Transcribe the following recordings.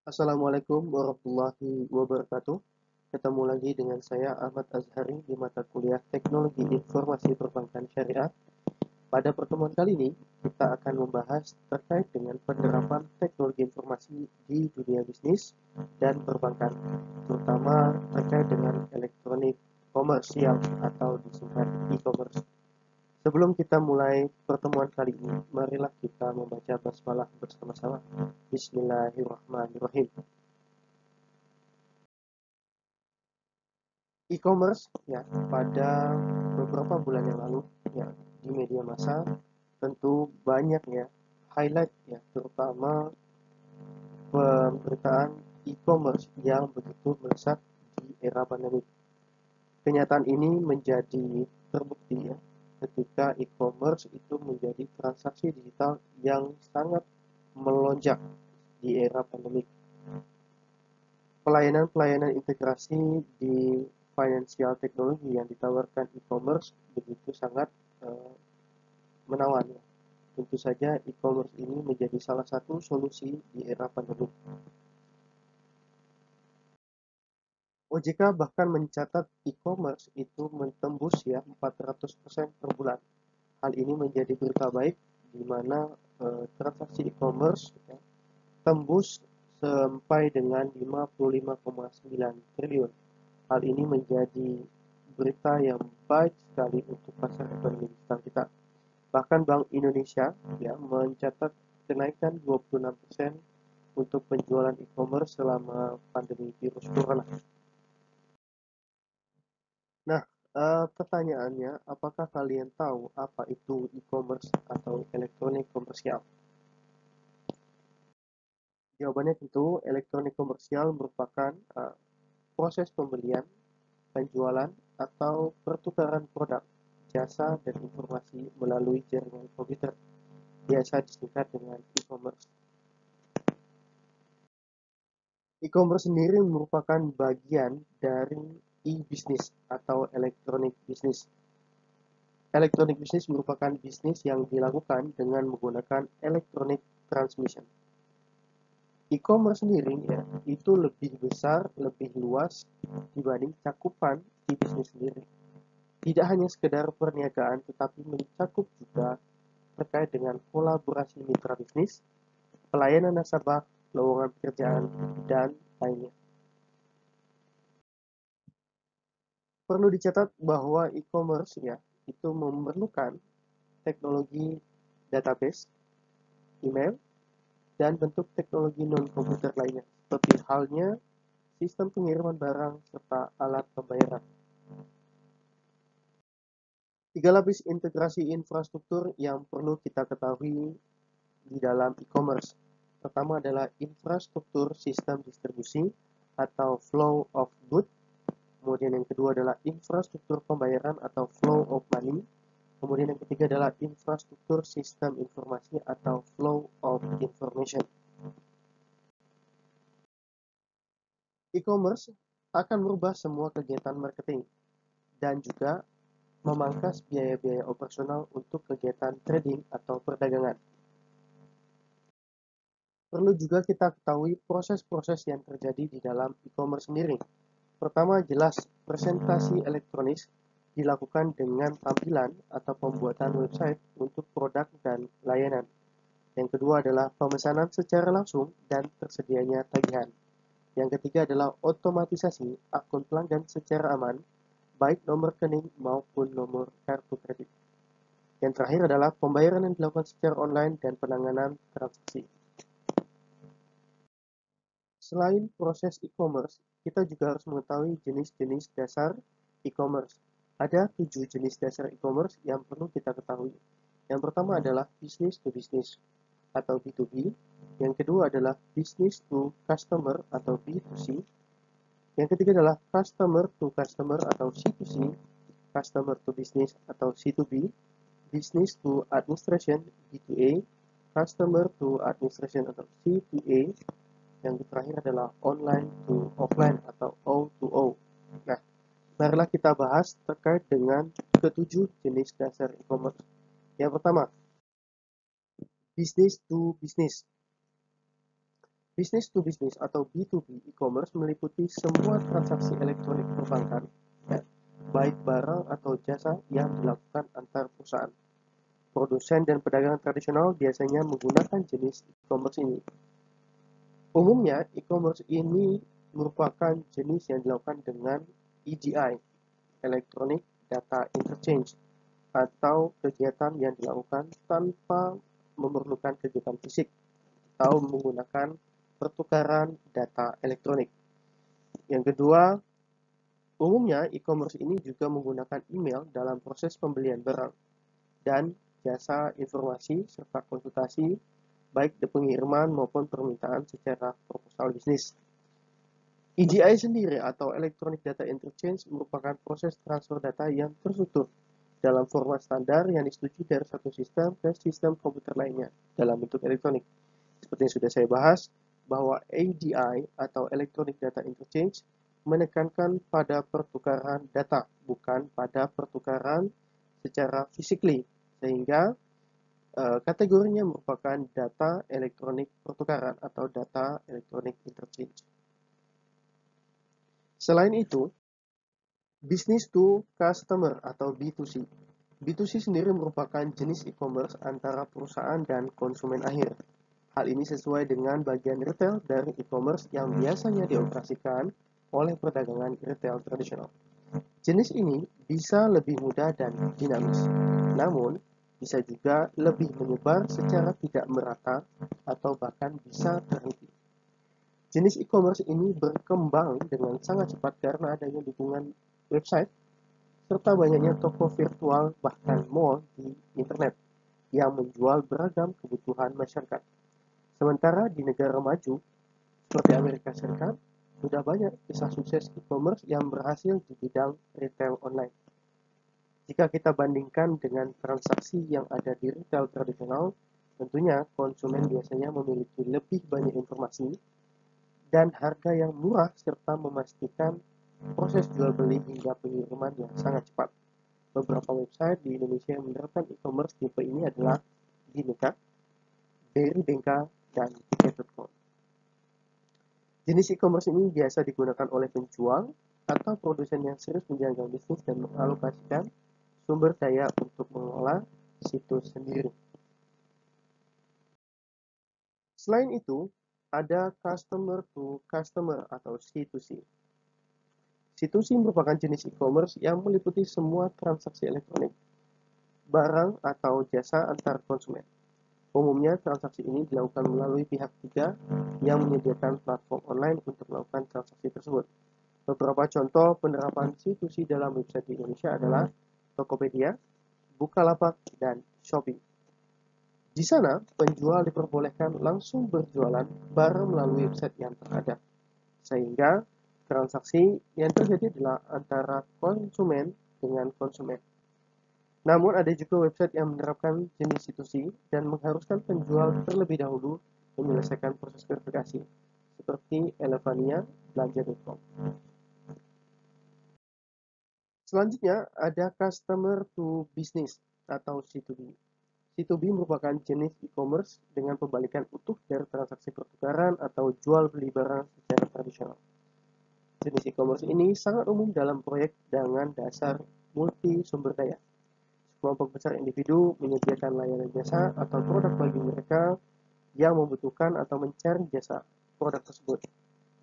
Assalamualaikum warahmatullahi wabarakatuh. Ketemu lagi dengan saya Ahmad Azhari di mata kuliah Teknologi Informasi Perbankan Syariah. Pada pertemuan kali ini, kita akan membahas terkait dengan penerapan teknologi informasi di dunia bisnis dan perbankan, terutama terkait dengan elektronik komersial atau disingkat e-commerce. Sebelum kita mulai pertemuan kali ini, marilah kita membaca basmalah bersama-sama. Bismillahirrahmanirrahim. E-commerce ya pada beberapa bulan yang lalu ya di media massa tentu banyak ya highlight ya terutama pemberitaan e-commerce yang begitu melesat di era pandemi. Kenyataan ini menjadi terbukti ya ketika e-commerce itu menjadi transaksi digital yang sangat melonjak di era pandemi. Pelayanan-pelayanan integrasi di financial technology yang ditawarkan e-commerce begitu sangat menawan. Tentu saja e-commerce ini menjadi salah satu solusi di era pandemi. OJK bahkan mencatat e-commerce itu mentembus ya 400% per bulan. Hal ini menjadi berita baik di mana transaksi e-commerce ya, tembus sampai dengan 55,9 triliun. Hal ini menjadi berita yang baik sekali untuk pasar ekonomi digital kita. Bahkan Bank Indonesia ya mencatat kenaikan 26% untuk penjualan e-commerce selama pandemi virus corona. Nah, pertanyaannya, apakah kalian tahu apa itu e-commerce atau elektronik komersial? Jawabannya tentu, elektronik komersial merupakan proses pembelian, penjualan, atau pertukaran produk, jasa, dan informasi melalui jaringan komputer, biasa disingkat dengan e-commerce. E-commerce sendiri merupakan bagian dari e-business atau electronic business. Electronic business merupakan bisnis yang dilakukan dengan menggunakan electronic transmission. E-commerce sendiri ya, itu lebih besar, lebih luas dibanding cakupan e-business sendiri. Tidak hanya sekedar perniagaan, tetapi mencakup juga terkait dengan kolaborasi mitra bisnis, pelayanan nasabah, lowongan pekerjaan, dan lainnya. Perlu dicatat bahwa e-commerce ya itu memerlukan teknologi database, email, dan bentuk teknologi non-komputer lainnya, seperti halnya sistem pengiriman barang serta alat pembayaran. Tiga lapis integrasi infrastruktur yang perlu kita ketahui di dalam e-commerce. Pertama adalah infrastruktur sistem distribusi atau flow of goods. Kemudian yang kedua adalah infrastruktur pembayaran atau flow of money. Kemudian yang ketiga adalah infrastruktur sistem informasi atau flow of information. E-commerce akan merubah semua kegiatan marketing dan juga memangkas biaya-biaya operasional untuk kegiatan trading atau perdagangan. Perlu juga kita ketahui proses-proses yang terjadi di dalam e-commerce sendiri. Pertama, jelas presentasi elektronik dilakukan dengan tampilan atau pembuatan website untuk produk dan layanan. Yang kedua adalah pemesanan secara langsung dan tersedianya tagihan. Yang ketiga adalah otomatisasi akun pelanggan secara aman, baik nomor rekening maupun nomor kartu kredit. Yang terakhir adalah pembayaran yang dilakukan secara online dan penanganan transaksi. Selain proses e-commerce, kita juga harus mengetahui jenis-jenis dasar e-commerce. Ada 7 jenis dasar e-commerce yang perlu kita ketahui. Yang pertama adalah business to business atau B2B. Yang kedua adalah business to customer atau B2C. Yang ketiga adalah customer to customer atau C2C, customer to business atau C2B, business to administration B2A, customer to administration atau C2A. Yang terakhir adalah online to offline atau O2O. Nah, marilah kita bahas terkait dengan ketujuh jenis dasar e-commerce. Yang pertama, business to business. Business to business atau B2B e-commerce meliputi semua transaksi elektronik perbankan, ya, baik barang atau jasa yang dilakukan antar perusahaan. Produsen dan pedagang tradisional biasanya menggunakan jenis e-commerce ini. Umumnya, e-commerce ini merupakan jenis yang dilakukan dengan EDI, Electronic Data Interchange, atau kegiatan yang dilakukan tanpa memerlukan kegiatan fisik atau menggunakan pertukaran data elektronik. Yang kedua, umumnya e-commerce ini juga menggunakan email dalam proses pembelian barang dan jasa informasi serta konsultasi baik di pengiriman maupun permintaan secara proposal bisnis. EDI sendiri atau Electronic Data Interchange merupakan proses transfer data yang terstruktur dalam format standar yang disetujui dari satu sistem ke sistem komputer lainnya dalam bentuk elektronik. Seperti yang sudah saya bahas, bahwa EDI atau Electronic Data Interchange menekankan pada pertukaran data, bukan pada pertukaran secara physically, sehingga kategorinya merupakan data elektronik pertukaran atau data elektronik interchange. Selain itu, business to customer atau B2C. B2C sendiri merupakan jenis e-commerce antara perusahaan dan konsumen akhir. Hal ini sesuai dengan bagian retail dari e-commerce yang biasanya dioperasikan oleh perdagangan retail tradisional. Jenis ini bisa lebih mudah dan dinamis, namun bisa juga lebih menyebar secara tidak merata atau bahkan bisa terhenti. Jenis e-commerce ini berkembang dengan sangat cepat karena adanya dukungan website serta banyaknya toko virtual bahkan mall di internet yang menjual beragam kebutuhan masyarakat. Sementara di negara maju, seperti Amerika Serikat, sudah banyak kisah sukses e-commerce yang berhasil di bidang retail online. Jika kita bandingkan dengan transaksi yang ada di retail tradisional, tentunya konsumen biasanya memiliki lebih banyak informasi dan harga yang murah serta memastikan proses jual beli hingga pengiriman yang sangat cepat. Beberapa website di Indonesia yang menerapkan e-commerce tipe ini adalah Ginika, Berry dan Tiket.com. Jenis e-commerce ini biasa digunakan oleh penjual atau produsen yang serius menjaga bisnis dan mengalokasikan sumber daya untuk mengelola situs sendiri. Selain itu, ada customer to customer atau C2C. C2C merupakan jenis e-commerce yang meliputi semua transaksi elektronik, barang atau jasa antar konsumen. Umumnya, transaksi ini dilakukan melalui pihak ketiga yang menyediakan platform online untuk melakukan transaksi tersebut. Beberapa contoh penerapan C2C dalam website di Indonesia adalah Tokopedia, Bukalapak, dan Shopee. Di sana, penjual diperbolehkan langsung berjualan barang melalui website yang terhadap, sehingga transaksi yang terjadi adalah antara konsumen dengan konsumen. Namun ada juga website yang menerapkan jenis C2C dan mengharuskan penjual terlebih dahulu menyelesaikan proses verifikasi, seperti Elevania, Belanja.com. Selanjutnya ada Customer to Business atau C2B. C2B merupakan jenis e-commerce dengan pembalikan utuh dari transaksi pertukaran atau jual beli barang secara tradisional. Jenis e-commerce ini sangat umum dalam proyek dengan dasar multi sumber daya. Kelompok besar individu menyediakan layanan jasa atau produk bagi mereka yang membutuhkan atau mencari jasa produk tersebut.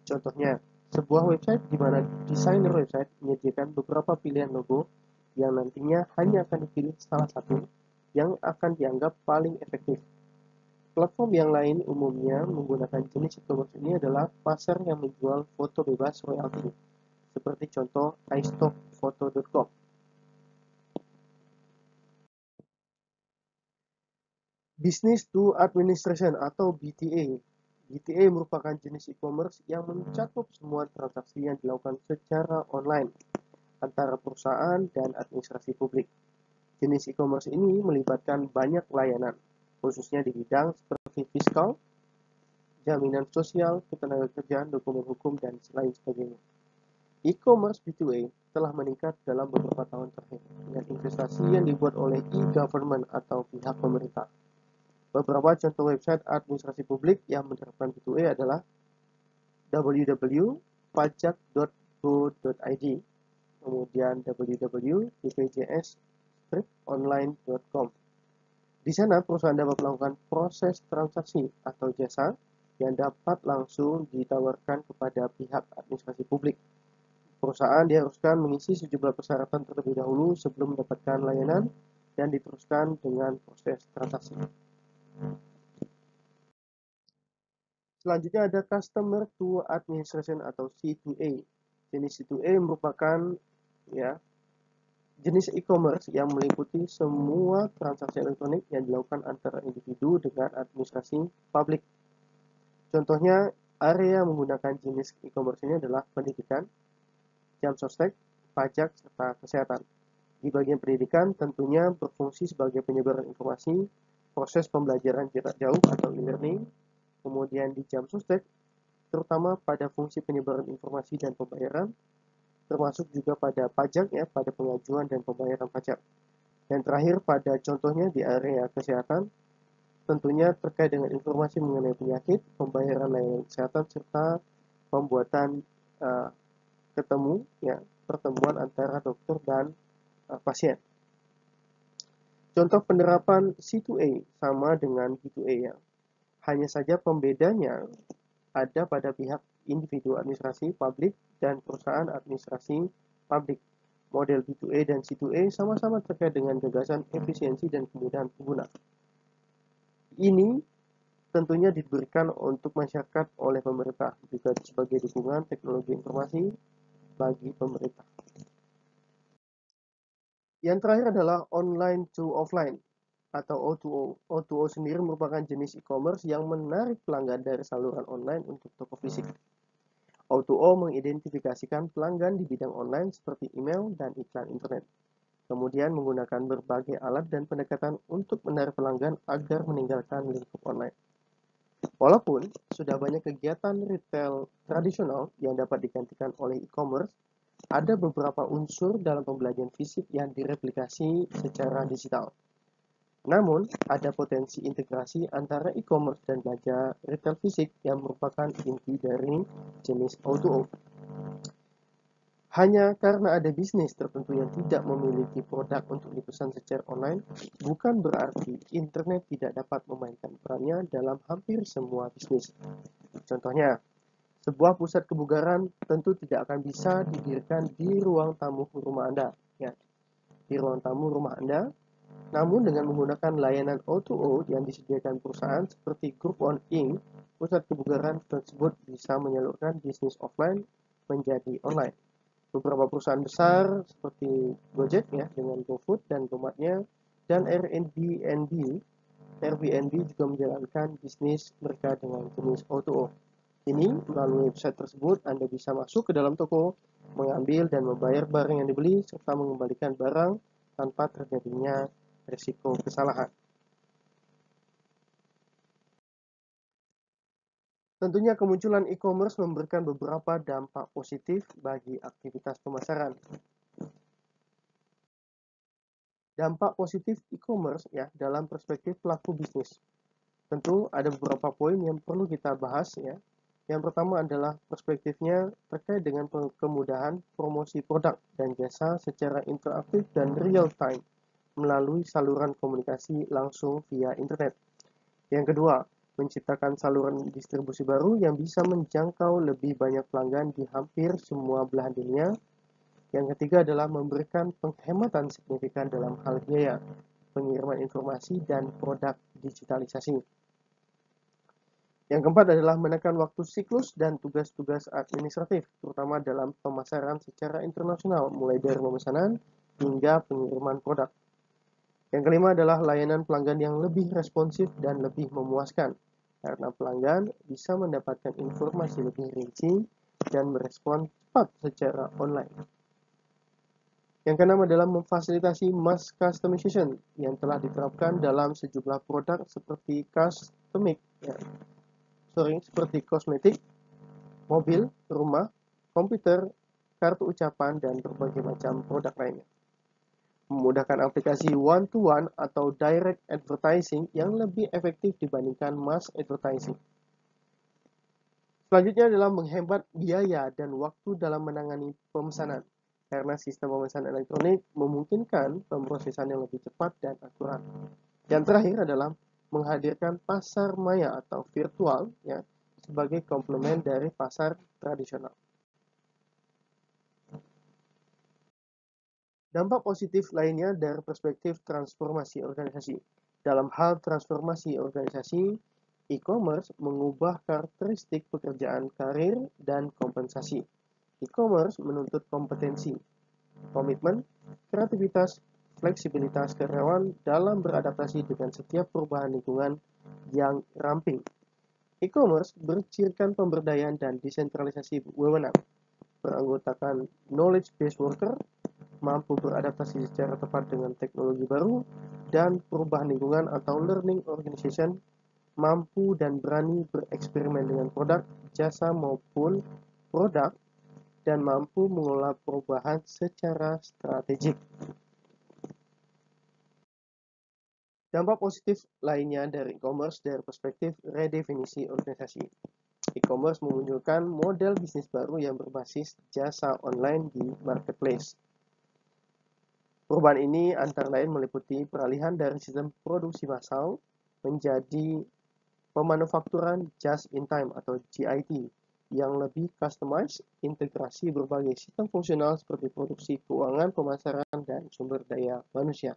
Contohnya, sebuah website di mana desainer website menyediakan beberapa pilihan logo yang nantinya hanya akan dipilih salah satu yang akan dianggap paling efektif. Platform yang lain umumnya menggunakan jenis e-commerce ini adalah pasar yang menjual foto bebas royalti, seperti contoh iStockPhoto.com. Business to Administration atau BTA. BTA merupakan jenis e-commerce yang mencakup semua transaksi yang dilakukan secara online antara perusahaan dan administrasi publik. Jenis e-commerce ini melibatkan banyak layanan, khususnya di bidang seperti fiskal, jaminan sosial, ketenagakerjaan, dokumen hukum, dan lain sebagainya. E-commerce B2A telah meningkat dalam beberapa tahun terakhir dengan investasi yang dibuat oleh e-government atau pihak pemerintah. Beberapa contoh website administrasi publik yang menerapkan B2A adalah www.pajak.go.id, kemudian www.bpjs-online.com. Di sana perusahaan dapat melakukan proses transaksi atau jasa yang dapat langsung ditawarkan kepada pihak administrasi publik. Perusahaan diharuskan mengisi sejumlah persyaratan terlebih dahulu sebelum mendapatkan layanan dan diteruskan dengan proses transaksi. Selanjutnya ada Customer to Administration atau C2A. Jenis C2A merupakan jenis e-commerce yang meliputi semua transaksi elektronik yang dilakukan antara individu dengan administrasi publik. Contohnya, area menggunakan jenis e-commerce ini adalah pendidikan, jam sostek, pajak, serta kesehatan. Di bagian pendidikan tentunya berfungsi sebagai penyebaran informasi, proses pembelajaran jarak jauh atau e-learning, kemudian di jam sostek, terutama pada fungsi penyebaran informasi dan pembayaran, termasuk juga pada pajak pada pengajuan dan pembayaran pajak. Dan terakhir pada contohnya di area kesehatan, tentunya terkait dengan informasi mengenai penyakit, pembayaran layanan kesehatan, serta pembuatan pertemuan antara dokter dan pasien. Contoh penerapan C2A sama dengan B2A hanya saja pembedanya ada pada pihak individu administrasi publik dan perusahaan administrasi publik. Model B2A dan C2A sama-sama terkait dengan gagasan efisiensi dan kemudahan pengguna. Ini tentunya diberikan untuk masyarakat oleh pemerintah juga sebagai dukungan teknologi informasi bagi pemerintah. Yang terakhir adalah online to offline atau O2O. O2O sendiri merupakan jenis e-commerce yang menarik pelanggan dari saluran online untuk toko fisik. O2O mengidentifikasikan pelanggan di bidang online seperti email dan iklan internet. Kemudian menggunakan berbagai alat dan pendekatan untuk menarik pelanggan agar meninggalkan lingkup online. Walaupun sudah banyak kegiatan retail tradisional yang dapat digantikan oleh e-commerce, ada beberapa unsur dalam pembelajaran fisik yang direplikasi secara digital. Namun, ada potensi integrasi antara e-commerce dan belanja retail fisik yang merupakan inti dari jenis O2O. Hanya karena ada bisnis tertentu yang tidak memiliki produk untuk dipesan secara online, bukan berarti internet tidak dapat memainkan perannya dalam hampir semua bisnis. Contohnya, sebuah pusat kebugaran tentu tidak akan bisa didirikan di ruang tamu rumah Anda. Di ruang tamu rumah Anda, namun dengan menggunakan layanan O2O yang disediakan perusahaan seperti Groupon Inc., pusat kebugaran tersebut bisa menyalurkan bisnis offline menjadi online. Beberapa perusahaan besar seperti Gojek dengan GoFood dan GoMartnya dan Airbnb juga menjalankan bisnis mereka dengan jenis O2O. Ini melalui website tersebut Anda bisa masuk ke dalam toko, mengambil dan membayar barang yang dibeli serta mengembalikan barang tanpa terjadinya risiko kesalahan. Tentunya kemunculan e-commerce memberikan beberapa dampak positif bagi aktivitas pemasaran. Dampak positif e-commerce dalam perspektif pelaku bisnis. Tentu ada beberapa poin yang perlu kita bahas Yang pertama adalah perspektifnya terkait dengan kemudahan promosi produk dan jasa secara interaktif dan real time melalui saluran komunikasi langsung via internet. Yang kedua, menciptakan saluran distribusi baru yang bisa menjangkau lebih banyak pelanggan di hampir semua belahan dunia. Yang ketiga adalah memberikan penghematan signifikan dalam hal biaya, pengiriman informasi, dan produk digitalisasi. Yang keempat adalah menekan waktu siklus dan tugas-tugas administratif, terutama dalam pemasaran secara internasional, mulai dari pemesanan hingga pengiriman produk. Yang kelima adalah layanan pelanggan yang lebih responsif dan lebih memuaskan, karena pelanggan bisa mendapatkan informasi lebih rinci dan merespon cepat secara online. Yang keenam adalah memfasilitasi mass customization yang telah diterapkan dalam sejumlah produk seperti seperti kosmetik, mobil, rumah, komputer, kartu ucapan, dan berbagai macam produk lainnya. memudahkan aplikasi one-to-one atau direct advertising yang lebih efektif dibandingkan mass advertising. Selanjutnya adalah menghemat biaya dan waktu dalam menangani pemesanan, karena sistem pemesanan elektronik memungkinkan pemrosesan yang lebih cepat dan akurat. Yang terakhir adalah menghadirkan pasar maya atau virtual ya, sebagai komplement dari pasar tradisional. Dampak positif lainnya dari perspektif transformasi organisasi. Dalam hal transformasi organisasi, e-commerce mengubah karakteristik pekerjaan karir dan kompensasi. E-commerce menuntut kompetensi, komitmen, kreativitas, fleksibilitas karyawan dalam beradaptasi dengan setiap perubahan lingkungan yang ramping. E-commerce bercirikan pemberdayaan dan desentralisasi wewenang, beranggotakan knowledge-based worker, mampu beradaptasi secara tepat dengan teknologi baru, dan perubahan lingkungan atau learning organization, mampu dan berani bereksperimen dengan produk, jasa maupun produk, dan mampu mengelola perubahan secara strategik. Dampak positif lainnya dari e-commerce dari perspektif redefinisi organisasi. E-commerce memunculkan model bisnis baru yang berbasis jasa online di marketplace. Perubahan ini antara lain meliputi peralihan dari sistem produksi massal menjadi pemanufakturan just in time atau JIT yang lebih customized, integrasi berbagai sistem fungsional seperti produksi, keuangan, pemasaran, dan sumber daya manusia.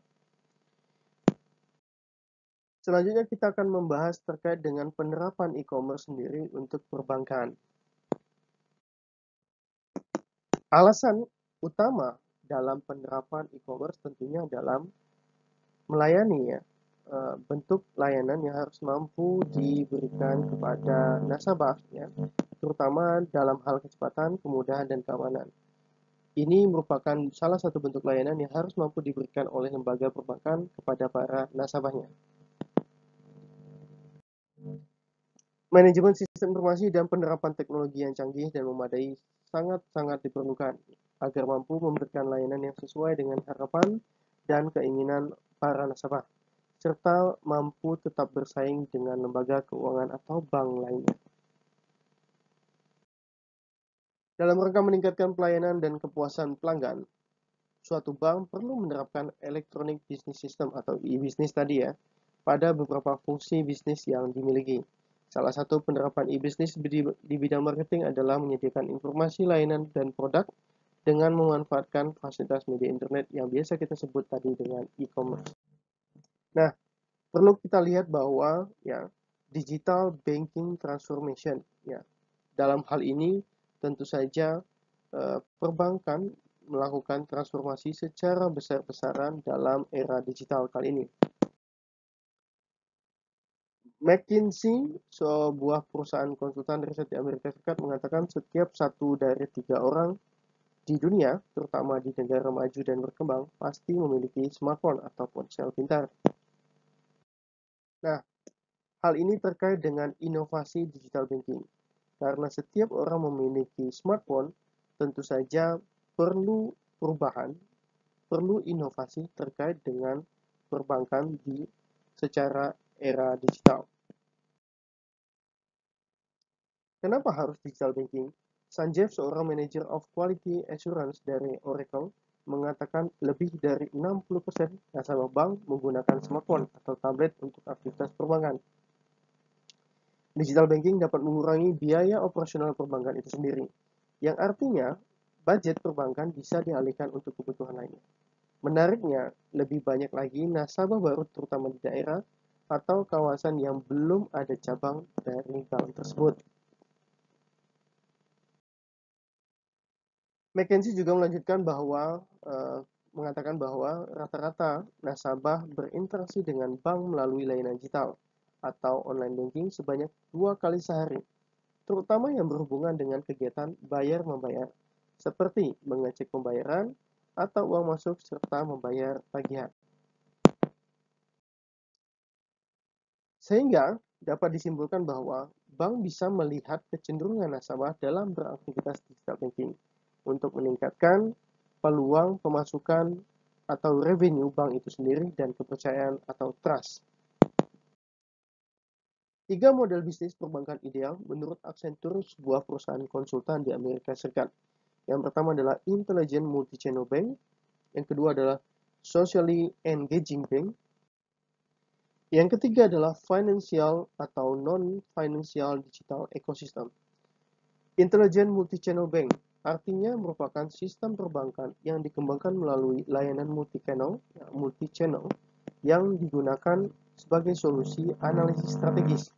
Selanjutnya kita akan membahas terkait dengan penerapan e-commerce sendiri untuk perbankan. Alasan utama dalam penerapan e-commerce tentunya dalam melayani ya, bentuk layanan yang harus mampu diberikan kepada nasabah ya, terutama dalam hal kecepatan, kemudahan, dan keamanan. Ini merupakan salah satu bentuk layanan yang harus mampu diberikan oleh lembaga perbankan kepada para nasabahnya. Manajemen sistem informasi dan penerapan teknologi yang canggih dan memadai sangat-sangat diperlukan agar mampu memberikan layanan yang sesuai dengan harapan dan keinginan para nasabah, serta mampu tetap bersaing dengan lembaga keuangan atau bank lainnya. Dalam rangka meningkatkan pelayanan dan kepuasan pelanggan, suatu bank perlu menerapkan electronic business system atau e-business tadi ya, pada beberapa fungsi bisnis yang dimiliki. Salah satu penerapan e-business di bidang marketing adalah menyediakan informasi layanan dan produk dengan memanfaatkan fasilitas media internet yang biasa kita sebut tadi dengan e-commerce. Nah, perlu kita lihat bahwa ya digital banking transformation ya. Dalam hal ini tentu saja perbankan melakukan transformasi secara besar-besaran dalam era digital kali ini. McKinsey, sebuah perusahaan konsultan riset di Amerika Serikat, mengatakan setiap 1 dari 3 orang di dunia, terutama di negara maju dan berkembang, pasti memiliki smartphone atau ponsel pintar. Nah, hal ini terkait dengan inovasi digital banking. Karena setiap orang memiliki smartphone, tentu saja perlu perubahan, perlu inovasi terkait dengan perbankan secara era digital. Kenapa harus digital banking? Sanjeev, seorang manager of quality assurance dari Oracle, mengatakan lebih dari 60% nasabah bank menggunakan smartphone atau tablet untuk aktivitas perbankan. Digital banking dapat mengurangi biaya operasional perbankan itu sendiri, yang artinya budget perbankan bisa dialihkan untuk kebutuhan lainnya. Menariknya, lebih banyak lagi nasabah baru terutama di daerah atau kawasan yang belum ada cabang dari bank tersebut. McKinsey juga mengatakan bahwa rata-rata nasabah berinteraksi dengan bank melalui layanan digital atau online banking sebanyak 2 kali sehari, terutama yang berhubungan dengan kegiatan bayar-membayar, seperti mengecek pembayaran atau uang masuk serta membayar tagihan. Sehingga dapat disimpulkan bahwa bank bisa melihat kecenderungan nasabah dalam beraktivitas digital banking untuk meningkatkan peluang pemasukan atau revenue bank itu sendiri, dan kepercayaan atau trust. Tiga model bisnis perbankan ideal menurut Accenture, sebuah perusahaan konsultan di Amerika Serikat. Yang pertama adalah Intelligent Multi-Channel Bank, yang kedua adalah Socially Engaging Bank, yang ketiga adalah Financial atau Non-Financial Digital Ecosystem. Intelligent Multi-Channel Bank artinya merupakan sistem perbankan yang dikembangkan melalui layanan multi-channel yang digunakan sebagai solusi analisis strategis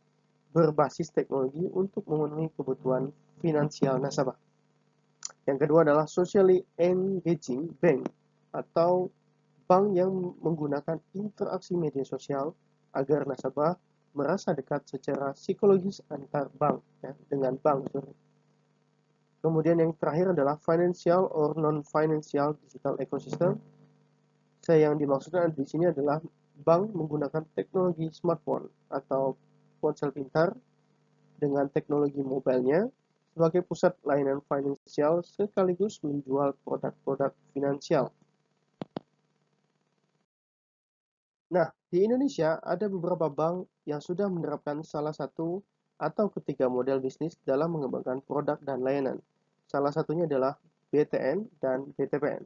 berbasis teknologi untuk memenuhi kebutuhan finansial nasabah. Yang kedua adalah Socially Engaging Bank atau bank yang menggunakan interaksi media sosial agar nasabah merasa dekat secara psikologis antar bank dengan bank. Kemudian yang terakhir adalah Financial or Non-Financial Digital Ecosystem. Yang dimaksudkan di sini adalah bank menggunakan teknologi smartphone atau ponsel pintar dengan teknologi mobilenya sebagai pusat layanan finansial sekaligus menjual produk-produk finansial. Nah, di Indonesia ada beberapa bank yang sudah menerapkan salah satu atau ketiga model bisnis dalam mengembangkan produk dan layanan. Salah satunya adalah BTN dan BTPN.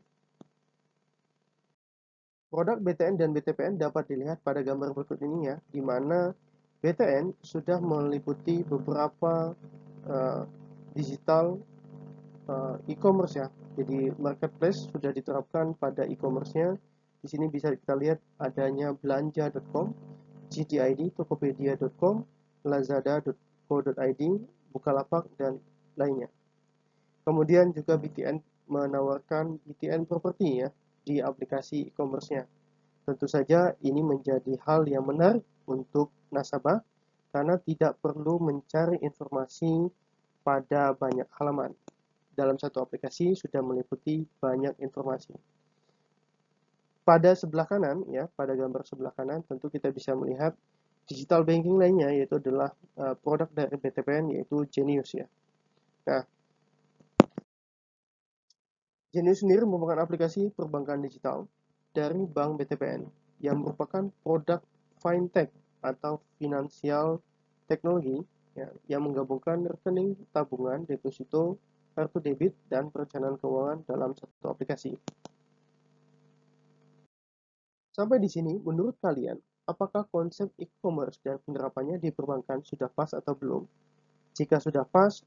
Produk BTN dan BTPN dapat dilihat pada gambar berikut ini ya, di mana BTN sudah meliputi beberapa digital e-commerce ya. Jadi marketplace sudah diterapkan pada e-commerce-nya. Di sini bisa kita lihat adanya belanja.com, GTID, tokopedia.com, lazada.co.id, Bukalapak, dan lainnya. Kemudian juga BTN menawarkan BTN Property ya di aplikasi e-commerce-nya. Tentu saja ini menjadi hal yang menarik untuk nasabah karena tidak perlu mencari informasi pada banyak halaman. Dalam satu aplikasi sudah meliputi banyak informasi. Pada sebelah kanan ya, pada gambar sebelah kanan tentu kita bisa melihat digital banking lainnya, yaitu adalah produk dari BTPN, yaitu Genius ya. Nah, Genius sendiri merupakan aplikasi perbankan digital dari Bank BTPN yang merupakan produk fintech atau finansial teknologi ya, yang menggabungkan rekening tabungan, deposito, kartu debit, dan perencanaan keuangan dalam satu aplikasi. Sampai di sini, menurut kalian, apakah konsep e-commerce dan penerapannya di perbankan sudah pas atau belum? Jika sudah pas,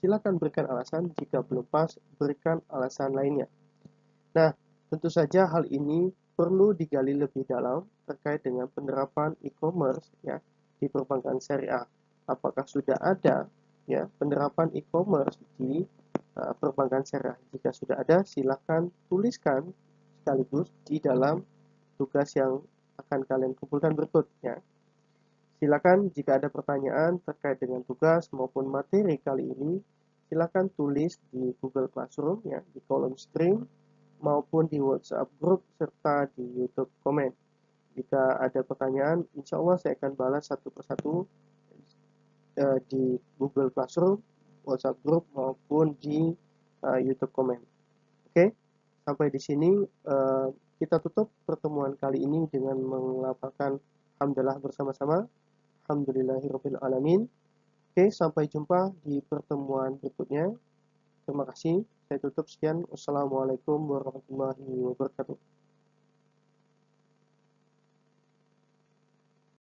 silakan berikan alasan. Jika belum pas, berikan alasan lainnya. Nah, tentu saja hal ini perlu digali lebih dalam terkait dengan penerapan e-commerce ya di perbankan syariah. Apakah sudah ada ya penerapan e-commerce di perbankan syariah? Jika sudah ada, silakan tuliskan sekaligus di dalam tugas yang akan kalian kumpulkan berikutnya. Silakan jika ada pertanyaan terkait dengan tugas maupun materi kali ini, silakan tulis di Google Classroom ya, di kolom stream maupun di WhatsApp group serta di YouTube komen. Jika ada pertanyaan, insya Allah saya akan balas satu persatu di Google Classroom, WhatsApp group maupun di YouTube komen. Oke, sampai di sini kita tutup pertemuan kali ini dengan melafalkan hamdalah bersama-sama. Alhamdulillahirabbil alamin. Oke, sampai jumpa di pertemuan berikutnya. Terima kasih. Saya tutup sekian. Wassalamualaikum warahmatullahi wabarakatuh.